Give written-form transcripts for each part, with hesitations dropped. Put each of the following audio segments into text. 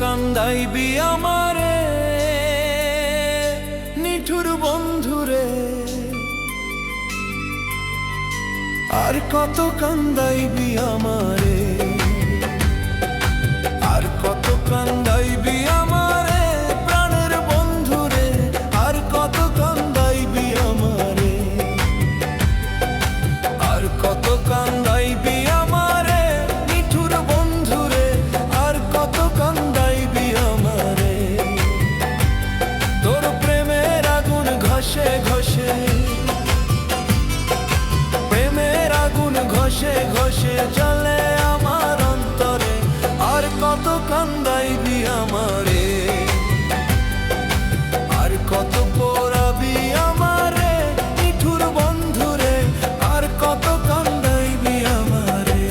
কান্দাইবি আমারে নিঠুর বন্ধুরে, আর কত কান্দাইবি আমারে, আর কত কান্দাইবি আমারে প্রাণের বন্ধুরে, আর কত কান্দাইবি আমারে, আর কত কান্দাইবি আমারে নিঠুর বন্ধুরে, আর কত কান্দাইবি আমারে। তোর প্রেমের আগুন ঘষে ঘষে, প্রেমের আগুন ঘষে ঘষে জ্বলে আমার অন্তরে, আর কত কান্দাইবি আমারে, আর কত পোড়াবি আমারে নিঠুর বন্ধুরে, আর কত কান্দাইবি আমারে।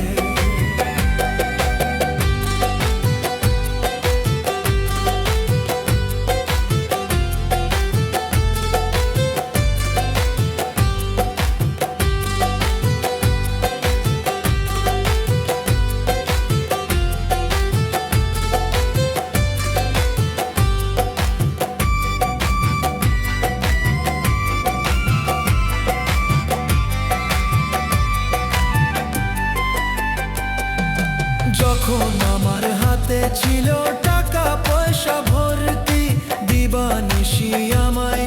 যখন আমার হাতে ছিল টাকা পয়সা ভর্তি, দিবানিশি আমায়